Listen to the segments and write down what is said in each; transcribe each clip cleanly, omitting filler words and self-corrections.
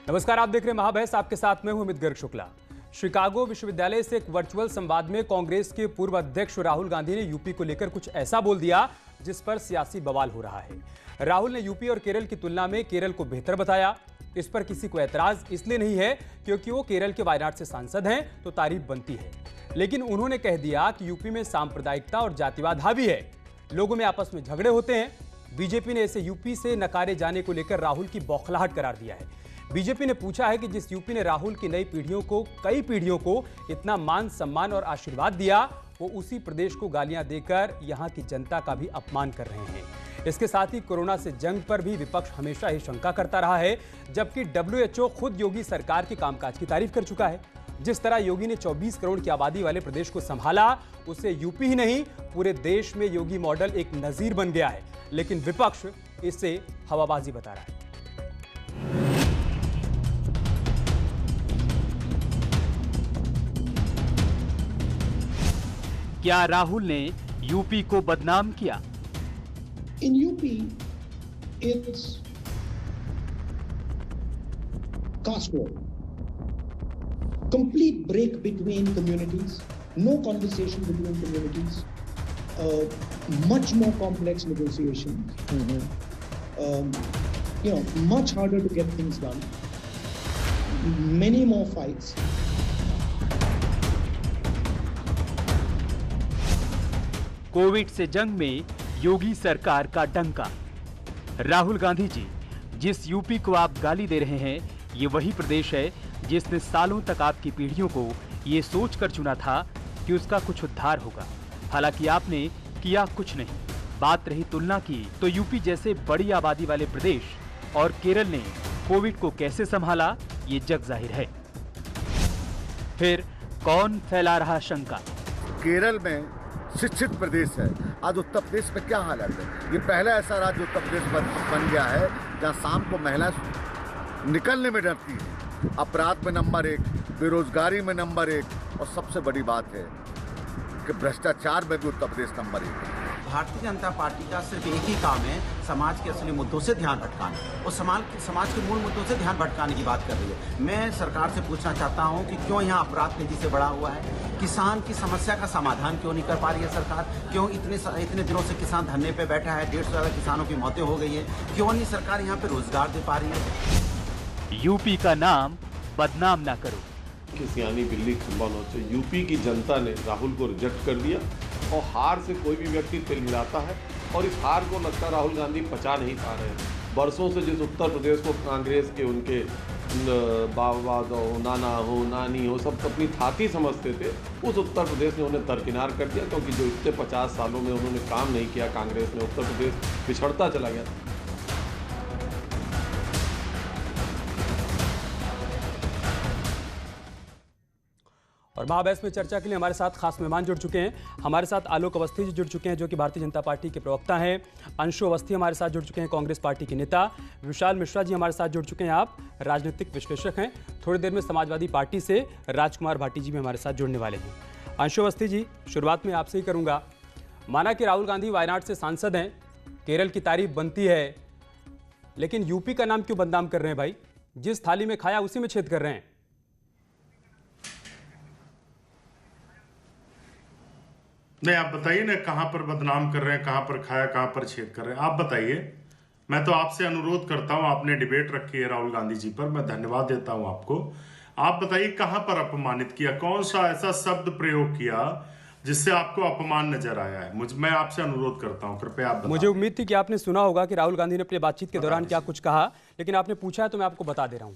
नमस्कार, आप देख रहे हैं महाबहस। आपके साथ मैं हूं अमित गर्ग शुक्ला। शिकागो विश्वविद्यालय से एक वर्चुअल संवाद में कांग्रेस के पूर्व अध्यक्ष राहुल गांधी ने यूपी को लेकर कुछ ऐसा बोल दिया जिस पर सियासी बवाल हो रहा है। राहुल ने यूपी और केरल की तुलना में केरल को बेहतर बताया। इस पर किसी को ऐतराज इसलिए नहीं है क्योंकि वो केरल के वायनाड से सांसद हैं, तो तारीफ बनती है। लेकिन उन्होंने कह दिया कि यूपी में सांप्रदायिकता और जातिवाद हावी है, लोगों में आपस में झगड़े होते हैं। बीजेपी ने इसे यूपी से नकारे जाने को लेकर राहुल की बौखलाहट करार दिया है। बीजेपी ने पूछा है कि जिस यूपी ने राहुल की कई पीढ़ियों को इतना मान सम्मान और आशीर्वाद दिया, वो उसी प्रदेश को गालियां देकर यहां की जनता का भी अपमान कर रहे हैं। इसके साथ ही कोरोना से जंग पर भी विपक्ष हमेशा ही शंका करता रहा है, जबकि WHO खुद योगी सरकार के कामकाज की तारीफ कर चुका है। जिस तरह योगी ने 24 करोड़ की आबादी वाले प्रदेश को संभाला, उससे यूपी ही नहीं पूरे देश में योगी मॉडल एक नजीर बन गया है। लेकिन विपक्ष इसे हवाबाजी बता रहा है। क्या राहुल ने यूपी को बदनाम किया? In UP, it's caste war. Complete break between communities, no conversation between communities, much more complex negotiations, much harder to get things done, many more fights. Covid से जंग में योगी सरकार का डंका। राहुल गांधी जी, जिस यूपी को आप गाली दे रहे हैं, ये वही प्रदेश है जिसने सालों तक आपकी पीढ़ियों को ये सोच कर चुना था कि उसका कुछ उद्धार होगा। हालांकि आपने किया कुछ नहीं। बात रही तुलना की, तो यूपी जैसे बड़ी आबादी वाले प्रदेश और केरल ने कोविड को कैसे संभाला, ये जग जाहिर है। फिर कौन फैला रहा शंका? केरल में शिक्षित प्रदेश है। आज उत्तर प्रदेश में क्या हालत है? ये पहला ऐसा राज्य उत्तर प्रदेश बन गया है जहाँ शाम को महिलाएं निकलने में डरती है। अपराध में नंबर 1, बेरोजगारी में नंबर 1, और सबसे बड़ी बात है कि भ्रष्टाचार में भी उत्तर प्रदेश नंबर 1 है। भारतीय जनता पार्टी का सिर्फ एक ही काम है, समाज के असली मुद्दों से ध्यान भटकाना और समाज के मूल मुद्दों से ध्यान भटकाने की बात कर रही है। मैं सरकार से पूछना चाहता हूं कि क्यों यहाँ अपराध तेजी से बढ़ा हुआ है? किसान की समस्या का समाधान क्यों नहीं कर पा रही है सरकार? क्यों इतने दिनों से किसान धरने पे बैठा है? 150 से ज़्यादा किसानों की मौतें हो गई है। क्यों नहीं सरकार यहाँ पे रोजगार दे पा रही है? यूपी का नाम बदनाम ना करो। सियानी बिल्ली खंबा नोचे। यूपी की जनता ने राहुल को रिजेक्ट कर दिया और हार से कोई भी व्यक्ति तिलमिलाता है और इस हार को लगता राहुल गांधी पचा नहीं पा रहे हैं। बरसों से जिस उत्तर प्रदेश को कांग्रेस के उनके बाबा हो, नाना हो, नानी हो, सब अपनी थाती समझते थे, उस उत्तर प्रदेश ने उन्हें दरकिनार कर दिया, क्योंकि जो इतने 50 सालों में उन्होंने काम नहीं किया कांग्रेस ने, उत्तर प्रदेश पिछड़ता चला गया। और महाबहस में चर्चा के लिए हमारे साथ खास मेहमान जुड़ चुके हैं। हमारे साथ आलोक अवस्थी जी जुड़ चुके हैं, जो कि भारतीय जनता पार्टी के प्रवक्ता हैं। अंशु अवस्थी हमारे साथ जुड़ चुके हैं, कांग्रेस पार्टी के नेता। विशाल मिश्रा जी हमारे साथ जुड़ चुके हैं, आप राजनीतिक विश्लेषक हैं। थोड़ी देर में समाजवादी पार्टी से राजकुमार भाटी जी भी हमारे साथ जुड़ने वाले हैं। अंशु अवस्थी जी, शुरुआत में आपसे ही करूँगा। माना कि राहुल गांधी वायनाड से सांसद हैं, केरल की तारीफ बनती है, लेकिन यूपी का नाम क्यों बदनाम कर रहे हैं भाई? जिस थाली में खाया उसी में छेद कर रहे हैं। नहीं, आप बताइए ना, कहां पर बदनाम कर रहे हैं, कहां पर खाया, कहां पर छेद कर रहे हैं, आप बताइए। मैं तो आपसे अनुरोध करता हूं, आपने डिबेट रखी है राहुल गांधी जी पर, मैं धन्यवाद देता हूं आपको। आप बताइए कहां पर अपमानित किया, कौन सा ऐसा शब्द प्रयोग किया जिससे आपको अपमान नजर आया है? मैं आपसे अनुरोध करता हूं, कृपया आप बताइए। मुझे उम्मीद थी कि आपने सुना होगा कि राहुल गांधी ने अपनी बातचीत के दौरान क्या कुछ कहा, लेकिन आपने पूछा है तो मैं आपको बता दे रहा हूं।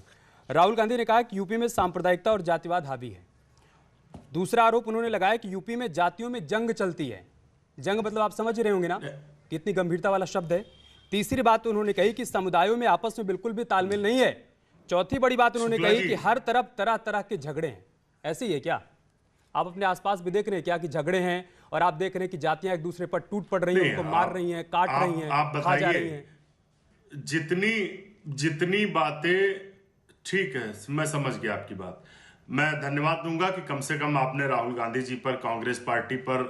राहुल गांधी ने कहा कि यूपी में सांप्रदायिकता और जातिवाद हावी है। दूसरा आरोप उन्होंने लगाया कि यूपी में जातियों में जंग चलती है। जंग मतलब आप समझ रहे होंगे ना, कितनी गंभीरता वाला शब्द है। तीसरी बात उन्होंने कही कि समुदायों में आपस में बिल्कुल भी तालमेल नहीं है। चौथी बड़ी बात उन्होंने कही कि हर तरफ तरह तरह के झगड़े हैं। ऐसे ही है क्या? आप अपने आसपास भी देख रहे हैं क्या कि झगड़े हैं, और आप देख रहे हैं कि जातियां एक दूसरे पर टूट पड़ रही हैं, उनको मार रही हैं, काट रही हैं, खा जा रही हैं। जितनी बातें ठीक है, मैं समझ गया आपकी बात। मैं धन्यवाद दूंगा कि कम से कम आपने राहुल गांधी जी पर, कांग्रेस पार्टी पर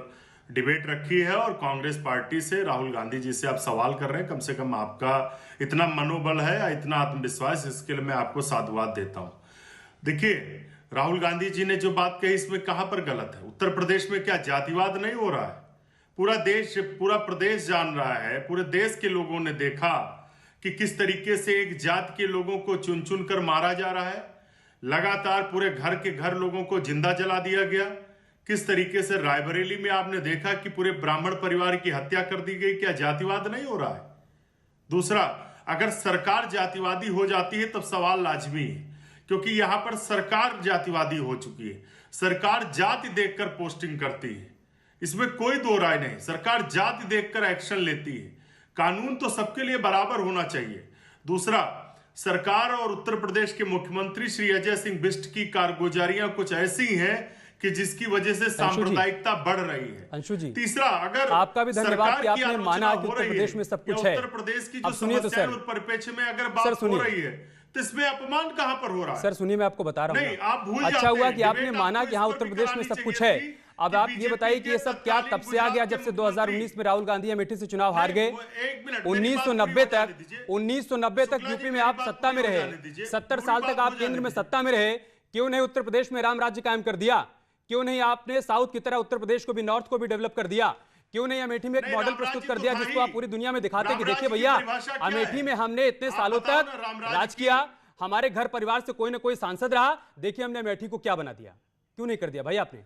डिबेट रखी है और कांग्रेस पार्टी से राहुल गांधी जी से आप सवाल कर रहे हैं, कम से कम आपका इतना मनोबल है या इतना आत्मविश्वास, इसके लिए मैं आपको साधुवाद देता हूं। देखिए, राहुल गांधी जी ने जो बात कही इसमें कहां पर गलत है? उत्तर प्रदेश में क्या जातिवाद नहीं हो रहा है? पूरा प्रदेश जान रहा है, पूरे देश के लोगों ने देखा कि किस तरीके से एक जात के लोगों को चुन चुन कर मारा जा रहा है। लगातार पूरे घर के घर लोगों को जिंदा जला दिया गया। किस तरीके से रायबरेली में आपने देखा कि पूरे ब्राह्मण परिवार की हत्या कर दी गई। क्या जातिवाद नहीं हो रहा है? दूसरा, अगर सरकार जातिवादी हो जाती है तब सवाल लाजमी है, क्योंकि यहां पर सरकार जातिवादी हो चुकी है। सरकार जाति देखकर पोस्टिंग करती है, इसमें कोई दो राय नहीं। सरकार जाति देखकर एक्शन लेती है। कानून तो सबके लिए बराबर होना चाहिए। दूसरा, सरकार और उत्तर प्रदेश के मुख्यमंत्री श्री अजय सिंह बिष्ट की कारगुजारियां कुछ ऐसी हैं कि जिसकी वजह से सांप्रदायिकता बढ़ रही है। अंशु जी, तीसरा, अगर आपका भी धन्यवाद कि आपने माना कि उत्तर प्रदेश में सब कुछ है। उत्तर प्रदेश की जो अब सुनिए तो समस्या सर, और परिप्रेक्ष्य में अगर बात हो रही है तो इसमें अपमान कहां पर हो रहा है? सर सुनिए, मैं आपको बता रहा हूं। नहीं, आप भूल अच्छा जाते हुआ हैं, कि आपने डिबेट माना आपको कि हाँ इस पर उत्तर भी प्रदेश में करानी सब कुछ चाहिए है। थी अब कि आप ये बीजेपी बताइए कि के ये सब क्या तत्कालीन तब से आ गया गुजरात जब से के 2019 में राहुल गांधी अमेठी से चुनाव हार गए। 1990 तक यूपी में आप सत्ता में रहे, 70 साल तक आप केंद्र में सत्ता में रहे। क्यों नहीं उत्तर प्रदेश में राम राज्य कायम कर दिया? क्यों नहीं आपने साउथ की तरह उत्तर प्रदेश को भी, नॉर्थ को भी डेवलप कर दिया? क्यों नहीं अमेठी में एक मॉडल प्रस्तुत कर दिया जिसको आप पूरी दुनिया में दिखाते कि देखिए भैया, अमेठी में हमने इतने सालों तक राज किया, हमारे घर परिवार से कोई ना कोई सांसद रहा, देखिए हमने अमेठी को क्या बना दिया। क्यों नहीं कर दिया भाई आपने?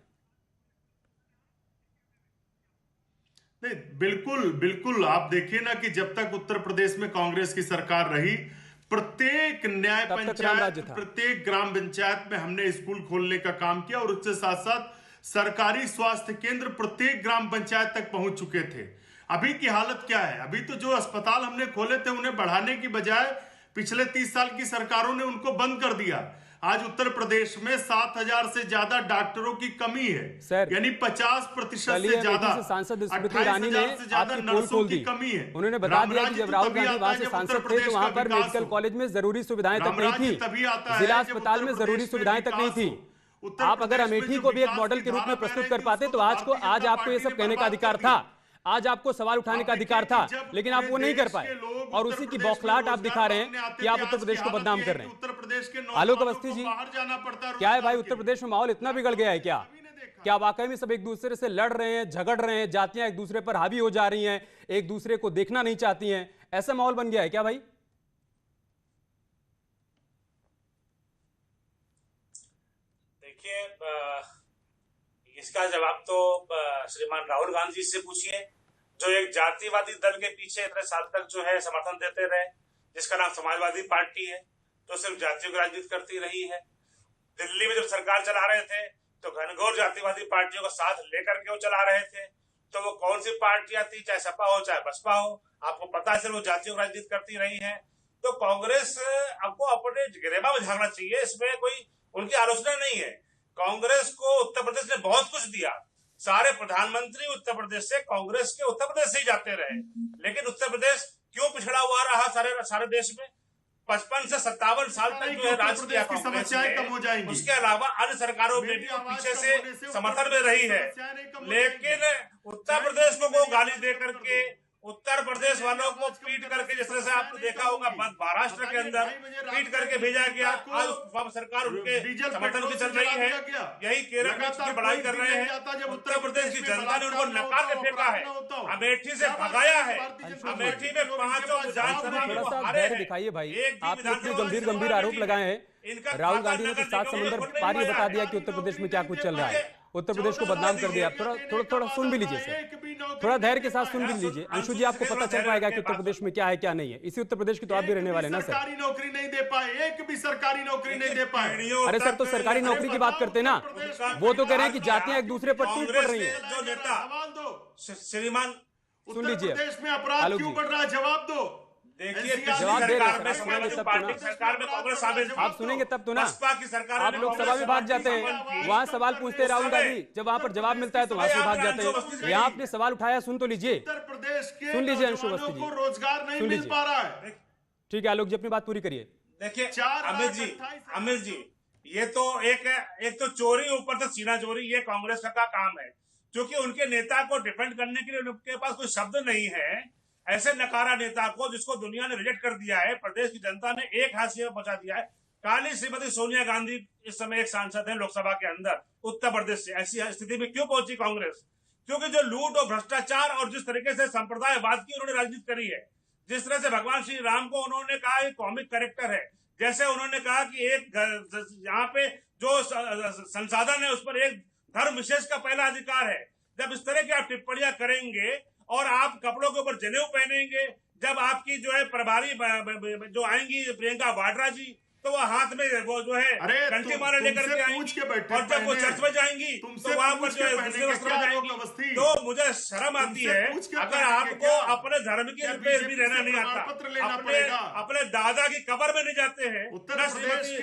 नहीं, बिल्कुल बिल्कुल। आप देखिए ना कि जब तक उत्तर प्रदेश में कांग्रेस की सरकार रही, प्रत्येक न्याय पंचायत, प्रत्येक ग्राम पंचायत में हमने स्कूल खोलने का काम किया और उसके साथ साथ सरकारी स्वास्थ्य केंद्र प्रत्येक ग्राम पंचायत तक पहुंच चुके थे। अभी की हालत क्या है? अभी तो जो अस्पताल हमने खोले थे उन्हें बढ़ाने की बजाय पिछले 30 साल की सरकारों ने उनको बंद कर दिया। आज उत्तर प्रदेश में 7000 से ज्यादा डॉक्टरों की कमी है, यानी 50% से ज्यादा। सांसद स्मृति ईरानी ने आपकी पोल खोल दी। कमी है। उन्होंने बता दिया कि जब राहुल गांधी वहां से सांसद थे तो वहां पर मेडिकल कॉलेज में जरूरी सुविधाएं तक नहीं थी, जिला अस्पताल में जरूरी सुविधाएं तक नहीं थी। आप अगर अमेठी को भी एक मॉडल के रूप में प्रस्तुत कर पाते तो आज आपको ये सब कहने का अधिकार था, आज आपको सवाल उठाने का अधिकार था, लेकिन आप वो नहीं कर पाए। और उसी की बौखलाहट आप दिखा रहे हैं कि आप उत्तर प्रदेश को बदनाम कर रहे हैं। आलोक अवस्थी जी, क्या है भाई, उत्तर प्रदेश में माहौल इतना बिगड़ गया है क्या? क्या वाकई में सब एक दूसरे से लड़ रहे हैं, झगड़ रहे हैं, जातियां एक दूसरे पर हावी हो जा रही हैं, एक दूसरे को देखना नहीं चाहती हैं, ऐसा माहौल बन गया है क्या भाई? देखिए, इसका जवाब तो श्रीमान राहुल गांधी से पूछिए, जो एक जातिवादी दल के पीछे इतने साल तक जो है समर्थन देते रहे, जिसका नाम समाजवादी पार्टी है, तो सिर्फ जातियों की राजनीति करती रही है। दिल्ली में जब सरकार चला रहे थे तो घनघोर जातिवादी पार्टियों का साथ लेकर के वो चला रहे थे। तो वो कौन सी पार्टियां थी, चाहे सपा हो चाहे बसपा हो, आपको पता है सिर्फ वो जातियों की राजनीति करती रही है। तो कांग्रेस आपको अपने गिरेबा में झांकना चाहिए, इसमें कोई उनकी आलोचना नहीं है। कांग्रेस को उत्तर प्रदेश ने बहुत कुछ दिया, सारे प्रधानमंत्री उत्तर प्रदेश से, कांग्रेस के उत्तर प्रदेश से ही जाते रहे, लेकिन उत्तर प्रदेश क्यों पिछड़ा हुआ रहा सारे देश में? 55 से 57 साल तक जो है राज किया कांग्रेस ने। उसके अलावा अन्य सरकारों में भी पीछे से समर्थन में रही है, लेकिन उत्तर प्रदेश को वो गाली दे करके, उत्तर प्रदेश वालों को पीट करके, जिस तरह से आपने देखा होगा महाराष्ट्र के अंदर पीट करके भेजा गया, आज वह सरकार उनके समर्थन की चल रही है। यही केरल में उसकी बड़ाई कर रहे हैं। उत्तर प्रदेश की जनता ने उनको नकार के फेंका है, अमेठी से भगाया है। अमेठी में 5 विधानसभा हारे हैं। दिखाइए भाई, आप इतने गंभीर आरोप लगाए हैं। राहुल गांधी ने तो 7 समंदर पार ये बता दिया कि उत्तर प्रदेश में क्या कुछ चल रहा है, उत्तर प्रदेश को बदनाम कर दिया। थोड़ा सुन भी लीजिए सर, थोड़ा धैर्य के साथ सुन भी लीजिए। अंशु जी, आपको पता चल पाएगा कि उत्तर प्रदेश में क्या है क्या नहीं है। इसी उत्तर प्रदेश की तो आप भी रहने वाले ना सर। सरकारी नौकरी नहीं दे पाए, एक भी सरकारी नौकरी नहीं दे पाए। अरे सर, तो सरकारी नौकरी की बात करते ना, वो तो कह रहे हैं कि जातियां एक दूसरे पर टूट पड़ रही है। जो नेता श्रीमान, सुन लीजिए, प्रदेश में अपराध क्यों बढ़ रहा है, जवाब दो। देखिए, जवाब दे रहे हैं, सरकार में कांग्रेस शामिल थी, आप सुनेंगे तब तो ना। बसपा की सरकार आप लोकसभा में भाग जाते हैं, वहां सवाल पूछते हैं राहुल गांधी, जब वहां पर जवाब मिलता है तो वहां से भाग जाते हैं। यहाँ आपने सवाल उठाया, सुन तो लीजिए, उत्तर प्रदेश के सुन लीजिए अंशु अवस्थी जी, रोजगार नहीं मिल पा रहा है। ठीक है आलोक जी, अपनी बात पूरी करिए। देखिए अमित जी, ये तो एक तो चोरी, ऊपर से सीना चोरी, ये कांग्रेस का काम है। क्योंकि उनके नेता को डिफेंड करने के लिए उनके पास कोई शब्द नहीं है। ऐसे नकारा नेता को, जिसको दुनिया ने रिजेक्ट कर दिया है, प्रदेश की जनता ने एक हाशिए में पहुंचा दिया है। काली श्रीमती सोनिया गांधी इस समय एक सांसद है लोकसभा के अंदर उत्तर प्रदेश से। ऐसी स्थिति में क्यों पहुंची कांग्रेस? क्योंकि जो लूट और भ्रष्टाचार और जिस तरीके से संप्रदायवाद की उन्होंने राजनीति करी है, जिस तरह से भगवान श्री राम को उन्होंने कहा एक कॉमिक कैरेक्टर है, जैसे उन्होंने कहा कि एक यहाँ पे जो संसाधन है उस पर एक धर्म विशेष का पहला अधिकार है। जब इस तरह की आप टिप्पणियां करेंगे और आप कपड़ों के ऊपर जनेऊ पहनेंगे, जब आपकी जो है प्रभारी जो आएंगी प्रियंका वाड्रा जी, तो वो हाथ में वो जो है घंटी माला लेकर के आएंगी, और जब वो चर्च में जाएंगी तो वहां पर जो है दूसरे वस्त्र में जाएंगी। तो मुझे शर्म आती है, अगर आपको अपने धर्म की पे भी रहना नहीं आता, अपने दादा की कब्र में नहीं जाते हैं, ना श्रीमती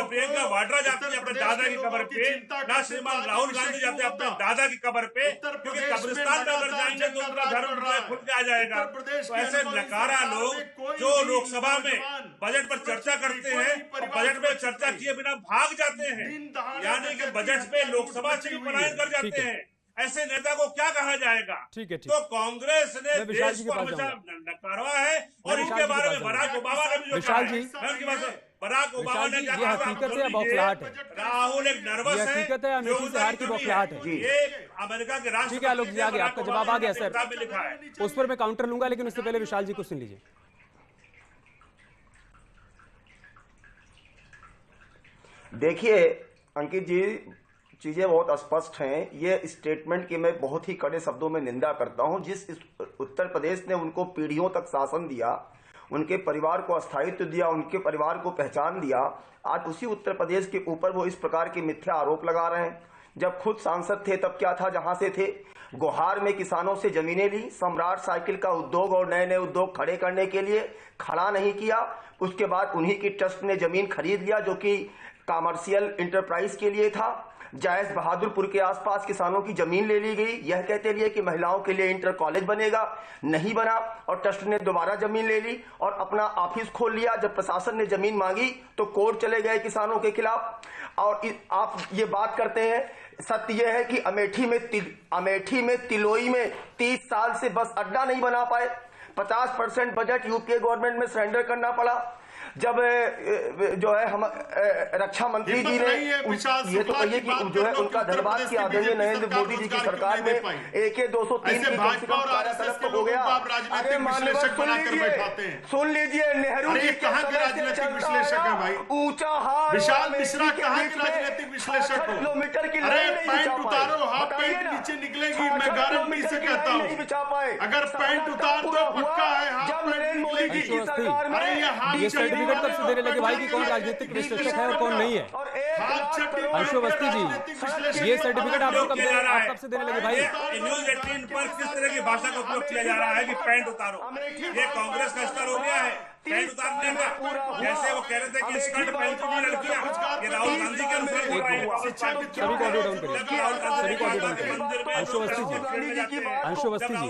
प्रियंका वाड्रा जाती है अपने दादा की कब्र पे, ना श्रीमान राहुल गांधी जाते हैं अपने दादा की कब्र पे, क्योंकि कब्रिस्तान में अगर जाएंगे तो उनका धर्म खुल के आ जाएगा। तो ऐसे नकारा लोग जो लोकसभा में बजट पर चर्चा करते हैं, बजट में चर्चा किए बिना भाग जाते हैं, यानी कि बजट पे लोकसभा से भी पलायन कर जाते हैं, ऐसे नेता को क्या कहा जाएगा? ठीक है, तो कांग्रेस ने देश को हमेशा नकारवा है, और इनके बारे में बराक ओबामा ने भी जो कहा है, बराक ओबामा ने क्या कहा? हकीकत है या बौखलाहट है? राहुल एक नर्वस है, हकीकत है या अमेठी से हार की बौखलाहट है? ये अमेरिका के राष्ट्रपति, ठीक है आलोक जी, आ गया आपका जवाब आ गया सर। लिखा है उस पर मैं काउंटर लूंगा, लेकिन उससे पहले विशाल जी को सुन लीजिए। देखिए अंकित जी, चीज़ें बहुत स्पष्ट हैं। ये स्टेटमेंट की मैं बहुत ही कड़े शब्दों में निंदा करता हूं। जिस उत्तर प्रदेश ने उनको पीढ़ियों तक शासन दिया, उनके परिवार को स्थायित्व दिया, उनके परिवार को पहचान दिया, आज उसी उत्तर प्रदेश के ऊपर वो इस प्रकार के मिथ्या आरोप लगा रहे हैं। जब खुद सांसद थे तब क्या था? जहां से थे, गुहार में किसानों से जमीनें ली, सम्राट साइकिल का उद्योग और नए नए उद्योग खड़े करने के लिए खड़ा नहीं किया। उसके बाद उन्हीं की ट्रस्ट ने जमीन खरीद लिया जो कि कॉमर्शियल इंटरप्राइज के लिए था। जायज बहादुरपुर के आसपास किसानों की जमीन ले ली गई, यह कहते लिए कि महिलाओं के लिए इंटर कॉलेज बनेगा, नहीं बना, और ट्रस्ट ने दोबारा जमीन ले ली और अपना ऑफिस खोल लिया। जब प्रशासन ने जमीन मांगी तो कोर्ट चले गए किसानों के खिलाफ। और आप ये बात करते हैं, सत्य यह है कि अमेठी में तिलोई में 30 साल से बस अड्डा नहीं बना पाए। 50% बजट यूपीए गवर्नमेंट में सरेंडर करना पड़ा। जब जो है हम रक्षा मंत्री जी ने ये तो कहिए कि जो है उनका धन्यवाद किया आदरणीय नरेंद्र मोदी जी की सरकार में AK-203 की कम से कम कार्यकलाप तो हो गया। अरे माननीय सुन लीजिए, नेहरू जी कहाँ के राजनीतिक विश्लेषक है भाई? ऊंचा हार विशाल मिश्रा कहाँ के राजनीतिक विश्लेषक हो? किलोमीटर की पैंट उतारो, हाफ पैंट नीचे निकलेगी, मैं गारंटी से कहता हूँ। अगर पैंट उतार दो पक्का है हाफ पैंट निकलेगी। अरे ये हाफ सर्टिफिकेट कब से देने लगे भाई कि कौन राजनीतिक विश्लेषक है और कौन नहीं है? अंशु अवस्थी जी, ये सर्टिफिकेट आपको कब से देने लगे भाई? न्यूज 18 पर किस तरह की भाषा का उपयोग किया जा रहा है कि पैंट उतारो? ये कांग्रेस का स्तर हो गया है पैंट उतारने का। जैसे वो कह रहे थे कि स्कर्ट पहनती थी लड़कियां, ये राहुल गांधी के अनुसार हो रहा है। सभी को ऑडियो डाउन करिए। अंशु अवस्थी जी,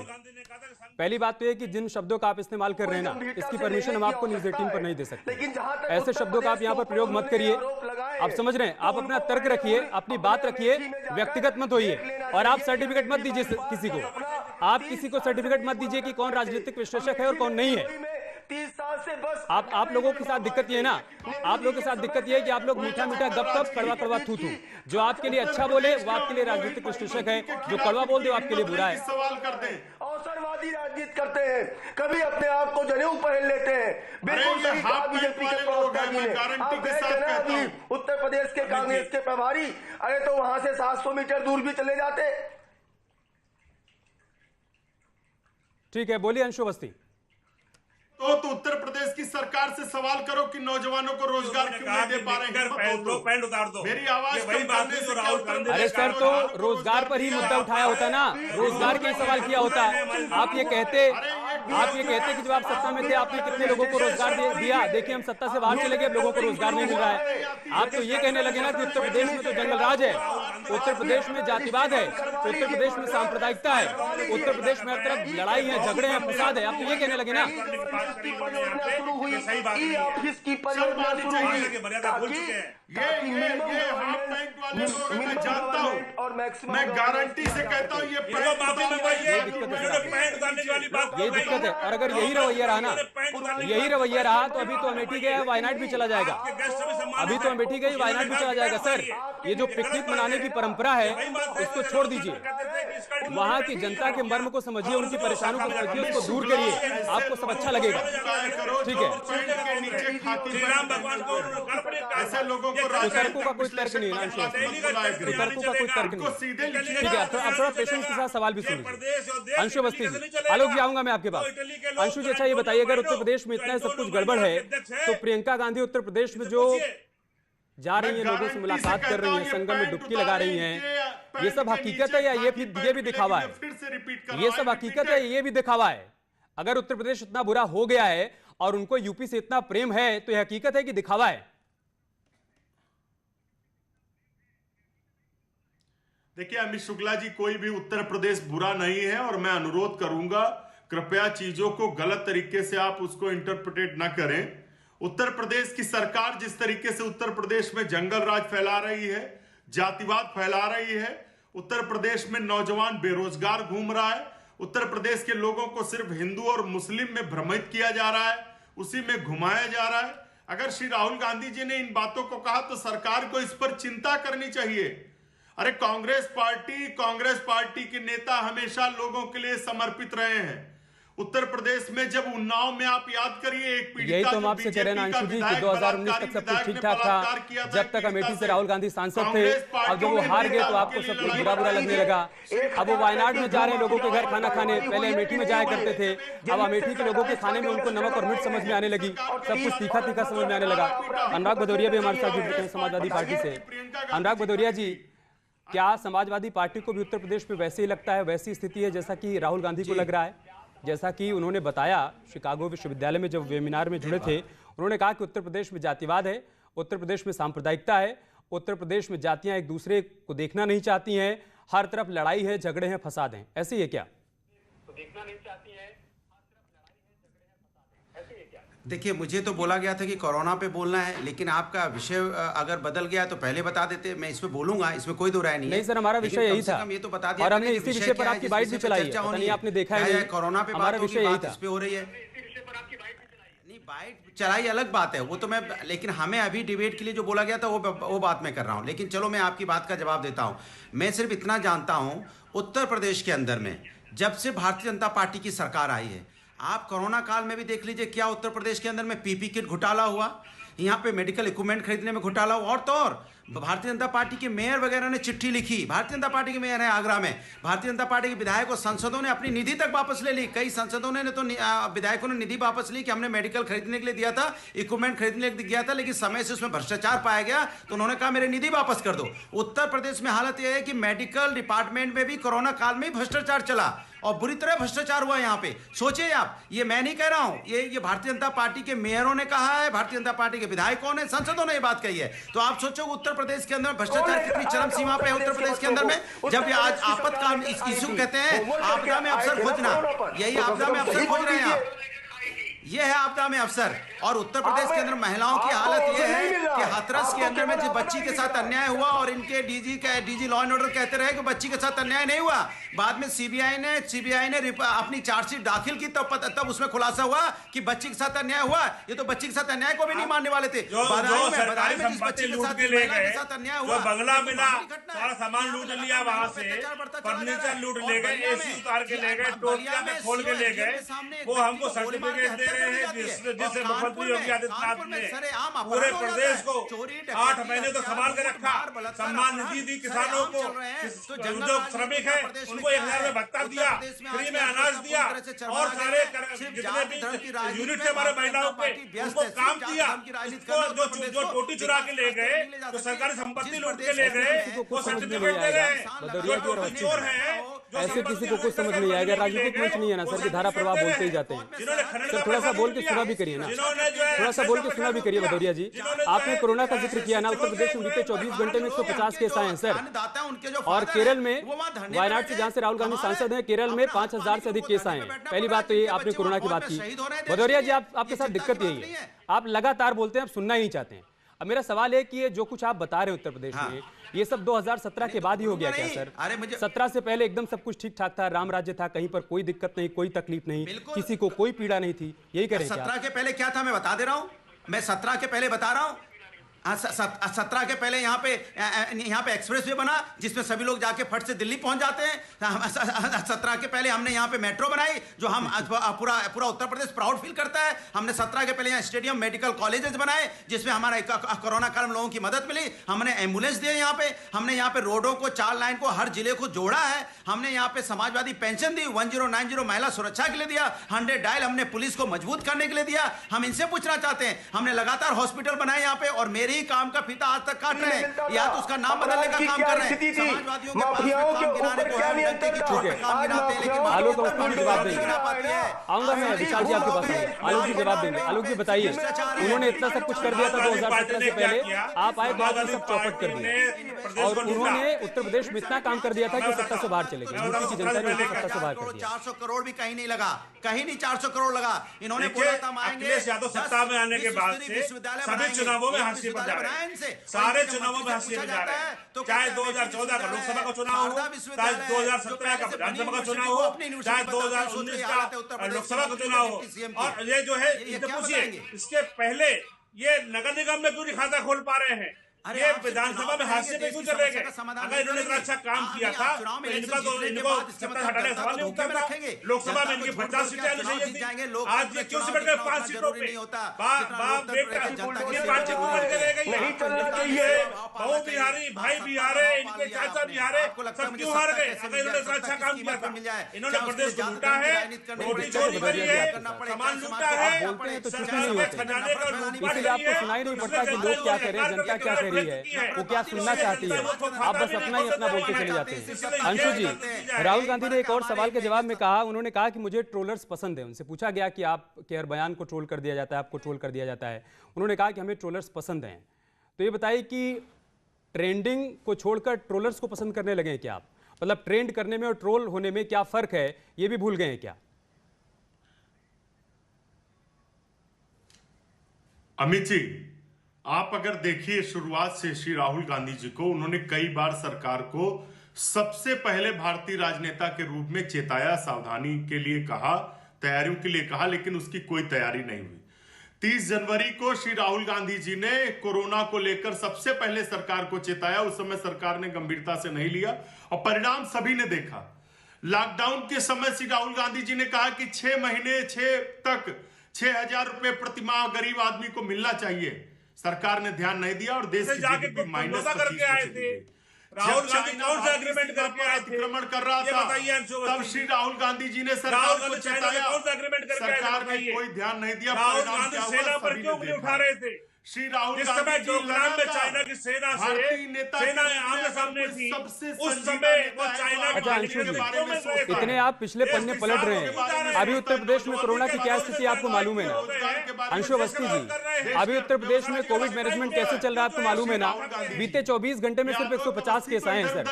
पहली बात तो ये कि जिन शब्दों का आप इस्तेमाल कर रहे हैं ना, इसकी परमिशन हम आपको न्यूज 18 पर नहीं दे सकते। ऐसे शब्दों का आप यहाँ पर प्रयोग मत करिए। आप समझ रहे हैं, आप अपना तर्क रखिए, अपनी बात रखिए, व्यक्तिगत मत होइए। और आप सर्टिफिकेट मत दीजिए किसी को, आप किसी को सर्टिफिकेट मत दीजिए कि कौन राजनीतिक विश्लेषक है और कौन नहीं है। 30 साल से बस आप लोगों के साथ दिक्कत ये है ना, आप लोगों के साथ दिक्कत ये है कि आप लोग मीठा मीठा गप गप, कड़वा कड़वा थू थू। जो आपके लिए अच्छा बोले वो आपके लिए राजनीतिक विश्लेषक है, जो कड़वा बोल दे वो आपके लिए बुरा है। सवाल करते हैं, अवसरवादी राजनीति करते हैं, कभी अपने आप को जनेऊ पहन लेते हैं। बिल्कुल सही कहा बीजेपी के प्रवक्ता जी ने। आप गए थे ना अभी उत्तर प्रदेश के कांग्रेस के प्रभारी, अरे तो वहां से 700 मीटर दूर भी चले जाते। ठीक है, बोलिए अंशु अवस्थी। तो उत्तर प्रदेश की सरकार से सवाल करो कि नौजवानों को रोजगार क्यों नहीं दे पा रहे हैं? पैंट उतार दो। मेरी आवाज वही बात है जो राहुल गांधी। अरे सर, तो रोजगार पर ही मुद्दा उठाया होता ना, रोजगार के सवाल किया होता। आप ये कहते कि जब आप सत्ता में थे आपने कितने लोगों को रोजगार दिया। देखिए हम सत्ता से बाहर चले गए, अब लोगों को रोजगार नहीं मिल रहा है। आप तो ये कहने लगे ना कि उत्तर प्रदेश में तो जंगल राज है। उत्तर प्रदेश में जातिवाद है, उत्तर प्रदेश में सांप्रदायिकता है, उत्तर प्रदेश में हर तरफ लड़ाई है, झगड़े हैं, फसाद है। आप तो ये कहने लगे ना। सही बात है, ऑफिस की परियोजना शुरू हुई, मर्यादा भूल चुके हैं। ये हाफ पैंट वाले लोग मैं जानता हूँ, और मैक्सिमम मैं गारंटी से कहता हूँ ये पैंट माफी मंगवाइए, ये दिक्कत है। पैंट उतारने की वाली बात यही दिक्कत है। और अगर यही रवैया रहा ना, यही रवैया रहा तो अभी तो अमेठी गया, वायनाड भी चला जाएगा। अभी तो अमेठी गई, वायनाड भी चला जाएगा। सर, ये जो पिकनिक मनाने की परंपरा है उसको छोड़ दीजिए, वहाँ की जनता के मर्म को समझिए, उनकी परेशानियों को समझिए, उसको दूर करिए, आपको सब अच्छा लगेगा। ठीक है, ऐसे लोगों को तर्कों का कोई तर्क नहीं है, तर्कों का कोई तर्क नहीं। ठीक है, अब थोड़ा पेशेंस के साथ सवाल भी सुनिए। अंशु अवस्थी जी, आलोक जी आऊंगा मैं आपके पास। अंशु जी, अच्छा ये बताइए, अगर उत्तर प्रदेश में इतना सब कुछ गड़बड़ है तो प्रियंका गांधी उत्तर प्रदेश में जो जा रही है, लोगों से मुलाकात कर रही है, संगम में डुबकी लगा रही हैं, ये सब हकीकत है या ये भी दिखावा है? ये सब हकीकत है, ये भी दिखावा है? अगर उत्तर प्रदेश इतना बुरा हो गया है और उनको यूपी से इतना प्रेम है तो यह हकीकत है कि दिखावा है? देखिए अमित शुक्ला जी, कोई भी उत्तर प्रदेश बुरा नहीं है और मैं अनुरोध करूंगा कृपया चीजों को गलत तरीके से आप उसको इंटरप्रिटेट ना करें। उत्तर प्रदेश की सरकार जिस तरीके से उत्तर प्रदेश में जंगल राज फैला रही है, जातिवाद फैला रही है, उत्तर प्रदेश में नौजवान बेरोजगार घूम रहा है, उत्तर प्रदेश के लोगों को सिर्फ हिंदू और मुस्लिम में भ्रमित किया जा रहा है, उसी में घुमाया जा रहा है। अगर श्री राहुल गांधी जी ने इन बातों को कहा तो सरकार को इस पर चिंता करनी चाहिए। अरे कांग्रेस पार्टी के नेता हमेशा लोगों के लिए समर्पित रहे हैं। उत्तर प्रदेश में जब उन्नाव में आप याद करिए, एक पीड़िता, यही तो हम आपसे कह रहे हैं अंशु जी कि 2019 तक सब कुछ ठीक ठाक था, जब तक अमेठी से राहुल गांधी सांसद थे। अब जब वो हार गए तो आपको सब कुछ बुरा लगने लगा। अब वो वायनाड में जा रहे हैं लोगों के घर खाना खाने, पहले अमेठी में जाया करते थे, अब अमेठी के लोगों के खाने में उनको नमक और मिर्च समझ में आने लगी, सब कुछ तीखा तीखा समझ में आने लगा। अनुराग भदौरिया भी हमारे साथ जुड़ चुके हैं समाजवादी पार्टी से। अनुराग भदौरिया जी, क्या समाजवादी पार्टी को भी उत्तर प्रदेश में वैसे ही लगता है, वैसी स्थिति है जैसा कि राहुल गांधी को लग रहा है? जैसा कि उन्होंने बताया शिकागो विश्वविद्यालय में जब वेबिनार में जुड़े थे, उन्होंने कहा कि उत्तर प्रदेश में जातिवाद है, उत्तर प्रदेश में सांप्रदायिकता है, उत्तर प्रदेश में जातियां एक दूसरे को देखना नहीं चाहती हैं, हर तरफ लड़ाई है, झगड़े हैं, फसाद हैं। ऐसे ही है क्या? तो देखना नहीं चाहती हैं, देखिए, मुझे तो बोला गया था कि कोरोना पे बोलना है, लेकिन आपका विषय अगर बदल गया तो पहले बता देते, मैं इस पे बोलूंगा, इसमें कोई दो राय नहीं है। नहीं सर, हमारा विषय यही था, ये तो बता दिया और हमने इसी विषय पर आपकी बाइट भी चलाई है, नहीं आपने देखा है? कोरोना पे हमारा विषय यही था, इस पे हो रही है। नहीं, बाइट चलाई अलग बात है, वो तो मैं, लेकिन हमें अभी डिबेट के लिए जो बोला गया था वो बात मैं कर रहा हूँ। लेकिन चलो मैं आपकी बात का जवाब देता हूँ। मैं सिर्फ इतना जानता हूँ, उत्तर प्रदेश के अंदर में जब से भारतीय जनता पार्टी की सरकार आई है, आप कोरोना काल में भी देख लीजिए क्या उत्तर प्रदेश के अंदर में पीपी किट घोटाला हुआ, यहाँ पे मेडिकल इक्विपमेंट खरीदने में घोटाला हुआ, और तो और भारतीय जनता पार्टी के मेयर वगैरह ने चिट्ठी लिखी। भारतीय जनता पार्टी के मेयर है आगरा में, भारतीय जनता पार्टी के विधायकों, सांसदों ने अपनी निधि तक वापस ले ली। कई सांसदों ने तो विधायकों ने निधि वापस ली कि हमने मेडिकल खरीदने के लिए दिया था, इक्विपमेंट खरीदने के लिए दिया था, लेकिन समय से उसमें भ्रष्टाचार पाया गया तो उन्होंने कहा मेरी निधि वापस कर दो। उत्तर प्रदेश में हालत यह है कि मेडिकल डिपार्टमेंट में भी कोरोना काल में भ्रष्टाचार चला और बुरी तरह भ्रष्टाचार हुआ यहाँ पे। सोचिए आप, ये मैं नहीं कह रहा हूं, ये भारतीय जनता पार्टी के मेयरों ने कहा है, भारतीय जनता पार्टी के विधायकों ने, सांसदों ने ये बात कही है। तो आप सोचो उत्तर प्रदेश के अंदर भ्रष्टाचार कितनी चरम सीमा पे है उत्तर प्रदेश के अंदर में। जब ये आज आपातकाल इशू कहते हैं, आपदा में अवसर खोजना, यही आपदा में अवसर खोज रहे हैं आप, ये है आपदा में अवसर। और उत्तर प्रदेश के अंदर महिलाओं की हालत यह है कि हाथरस के अंदर में जिस बच्ची के साथ अन्याय हुआ और इनके डीजी लॉ एंड ऑर्डर कहते रहे कि बच्ची के साथ अन्याय नहीं हुआ, बाद में सीबीआई ने अपनी चार्जशीट दाखिल की, तब उसमें खुलासा हुआ कि बच्ची के साथ अन्याय हुआ। ये तो बच्ची के साथ अन्याय को भी नहीं मानने वाले थे। बदायूं में जिस बच्ची के साथ अन्याय हुआ, बंगला मिला, सारा सामान लूट लिया, वहां से फर्नीचर लूट ले गए, एसी उतार के ले गए, टोलिया में खोल के ले गए, वो हमको सर्टिफिकेट दे रहे हैं जिससे मुख्यमंत्री योगी आदित्यनाथ ने पूरे प्रदेश को 8 महीने तो संभाल के रखा, सम्मान निधि दी किसानों को, जो श्रमिक है उनको 1000 में भत्ता दिया, फ्री में अनाज दिया, और सारे जितने भी यूनिट थे हमारे महिलाओं पे उनको काम दिया। जो टोटी चुरा के ले गए, जो सरकारी संपत्ति लूट के ले गए, वो सर्टिफिकेट दे रहे हैं। जो चोर है ऐसे किसी को कुछ समझ नहीं आएगा। राजनीतिक मंच नहीं है ना सर कि धारा प्रवाह बोलते ही जाते हैं। सर थोड़ा सा बोल के सुना भी करिए ना, थोड़ा सा बोल के सुना भी करिए। भदौरिया जी, आपने कोरोना का जिक्र किया ना, उत्तर प्रदेश में बीते 24 घंटे में 150 केस आए हैं सर। और केरल में, वायनाड से जहां से राहुल गांधी सांसद हैं, केरल में 5000 से अधिक केस आए हैं। पहली बात तो ये, आपने कोरोना की बात की। भदौरिया जी, आपके साथ दिक्कत यही है, आप लगातार बोलते हैं, आप सुनना ही नहीं चाहते हैं। अब मेरा सवाल है कि ये जो कुछ आप बता रहे हैं उत्तर प्रदेश में, ये सब 2017 के बाद ही हो गया क्या सर? 17 से पहले एकदम सब कुछ ठीक ठाक था, राम राज्य था, कहीं पर कोई दिक्कत नहीं, कोई तकलीफ नहीं, किसी को कोई पीड़ा नहीं थी, यही करें? 17 के पहले क्या था मैं बता दे रहा हूं, मैं 17 के पहले बता रहा हूं। 17 के पहले यहाँ पे एक्सप्रेस वे बना जिसमें सभी लोग जाके फट से दिल्ली पहुंच जाते हैं। 17 के पहले हमने यहाँ पे मेट्रो बनाई जो हम पूरा उत्तर प्रदेश प्राउड फील करता है। हमने 17 के पहले यहाँ स्टेडियम, मेडिकल कॉलेजेस बनाए जिसमें हमारा कोरोना काल में लोगों की मदद मिली। हमने एम्बुलेंस दिए यहाँ पे, हमने यहाँ पे रोडों को 4 लाइन को हर जिले को जोड़ा है। हमने यहाँ पे समाजवादी पेंशन दी, 1090 महिला सुरक्षा के लिए दिया, 100 डायल हमने पुलिस को मजबूत करने के लिए दिया। हम इनसे पूछना चाहते हैं, हमने लगातार हॉस्पिटल बनाए यहाँ पे और मेरे ही काम का फीता आज तक काट रहे हैं, या तो उसका नाम बदलने का काम कर रहे हैं। समाजवादियों के पास काम गिनाने को है, व्यक्ति की चोट पे काम गिनाते हैं, लेकिन आलोक अवस्थी जवाब देंगे। आऊंगा मैं विशाल जी आपके पास, आलोक जी जवाब देंगे। आलोक जी बताइए, उन्होंने इतना सब कुछ कर दिया था 2017 से पहले, आप आए तो आपने सब चौपट कर दिया, और उन्होंने उत्तर प्रदेश में इतना काम कर दिया था कि सत्ता से बाहर चले गए। यूपी की जनता ने उनको सत्ता से बाहर कर दिया। 400 करोड़ भी कहीं नहीं लगा, कहीं नहीं 400 करोड़ लगा। इन्होंने बोला था अखिलेश यादव सत्ता में आने के बाद से सभी चुनावों में हंसी पर जा रहे हैं, सारे चुनावों में हंसी पर जा रहे हैं। चाहे 2014 का लोकसभा का चुनाव हो, चाहे 2017 का विधानसभा का चुनाव हो, चाहे 2019 का लोकसभा का चुनाव हो। और ये जो है, पूछिए इसके पहले ये नगर निगम में क्यों नहीं खाता खोल पा रहे हैं? ये विधानसभा में हादसे पे क्यों चले गए? अगर इन्होंने इतना अच्छा काम किया था तो इनको सत्ता हटाने का सवाल नहीं उठता था। लोकसभा में इनकी 50 सीटें आनी चाहिए थी, आज ये क्यों सिमट गए 5 सीटों पे? बाप बेटा ये पार्टी उमड़ के रह गई। नहीं चलना चाहिए, बहू बिहारी, भाई बिहारे, इनके चाचा बिहारे, सब क्यों हार गए? अगर इन्होंने इतना अच्छा काम किया था, इन्होंने प्रदेश को लूटा है, रोटी चोरी करी है, सामान लूटा है, खजाने का लूटपाट इसलिए आपको सुनाई नहीं पड़ता कि लोग क्या कह रहे हैं, जनता क्या कह रही है, वो क्या सुनना चाहती है। आप बस अपना ही अपना बोलते चले जाते हैं। अंशु जी, राहुल गांधी ने एक और सवाल के जवाब में कहा, उन्होंने कहा कि मुझे ट्रोलर्स पसंद है। उनसे पूछा गया कि आप के हर बयान को ट्रोल कर दिया जाता है, आपको ट्रोल कर दिया जाता है। उन्होंने कहा कि हमें ट्रोलर्स पसंद हैं। तो ये बताइए कि ट्रेंडिंग को छोड़कर ट्रोलर्स को पसंद करने लगे हैं क्या आप? मतलब ट्रेंड करने में और ट्रोल होने में क्या फर्क है, ये भी भूल गए हैं क्या? अमित जी, आप अगर देखिए शुरुआत से श्री राहुल गांधी जी को, उन्होंने कई बार सरकार को सबसे पहले भारतीय राजनेता के रूप में चेताया, सावधानी के लिए कहा, तैयारियों के लिए कहा, लेकिन उसकी कोई तैयारी नहीं हुई। 30 जनवरी को श्री राहुल गांधी जी ने कोरोना को लेकर सबसे पहले सरकार को चेताया। उस समय सरकार ने गंभीरता से नहीं लिया और परिणाम सभी ने देखा। लॉकडाउन के समय श्री राहुल गांधी जी ने कहा कि 6 महीने 6 तक 6000 रुपए प्रतिमाह गरीब आदमी को मिलना चाहिए। सरकार ने ध्यान नहीं दिया और देश की जीडीपी माइनस करके आए थे। राहुल गांधी कौन सा एग्रीमेंट करके आए थे? अतिक्रमण कर रहा था, तब श्री राहुल गांधी जी ने सरकार को चेताया। कौन सा एग्रीमेंट करके आए? सरकार ने कोई ध्यान नहीं दिया। राहुल गांधी सेना पर क्यों नहीं उठा रहे थे? श्री राहुल जिस समय डोकलाम में चाइना की सेना से सेना आमने सामने थी, उस समय वो चाइना के इतने आप पिछले पन्ने पलट रहे हैं। अभी उत्तर प्रदेश में कोरोना की क्या स्थिति आपको मालूम है ना? अंशु अवस्थी जी, अभी उत्तर प्रदेश में कोविड मैनेजमेंट कैसे चल रहा है आपको मालूम है ना? बीते 24 घंटे में सिर्फ 150 केस आए हैं सर।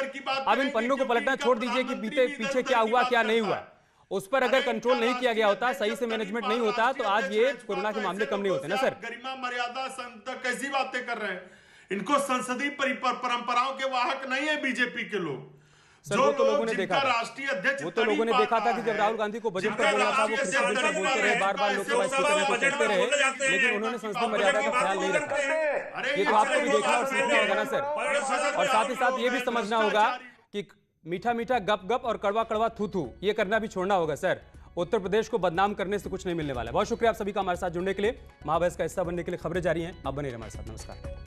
अब इन पन्नों को पलटना छोड़ दीजिए कि बीते पीछे क्या हुआ क्या नहीं हुआ। उस पर अगर कंट्रोल नहीं किया गया होता, सही से मैनेजमेंट नहीं होता, तो आज ये कोरोना के मामले कम नहीं होते ना सर। गरिमा मर्यादा कैसी बातें कर रहे हैं? इनको संसदीय परंपराओं के वाहक नहीं है बीजेपी के लोग। सर, वो तो लोगों ने देखा था, राष्ट्रीय अध्यक्ष वो तो लोगों ने देखा था कि जब राहुल गांधी को बजट पर बोलना था, वो कृषि बिल पर बोलते रहे, बार-बार लोकसभा स्पीकर को कहते रहे, लेकिन उन्होंने संसदीय मर्यादा का ख्याल नहीं रखा। ये तो आपको भी देखना और सीखना होगा ना सर। और साथ ही साथ ये भी समझना होगा कि मीठा मीठा गप गप और कड़वा कड़वा थू थू ये करना भी छोड़ना होगा सर। उत्तर प्रदेश को बदनाम करने से कुछ नहीं मिलने वाला है। बहुत शुक्रिया आप सभी का हमारे साथ जुड़ने के लिए। महाबहस का हिस्सा बनने के लिए खबरें जारी हैं, आप बने रहिए हमारे साथ। नमस्कार।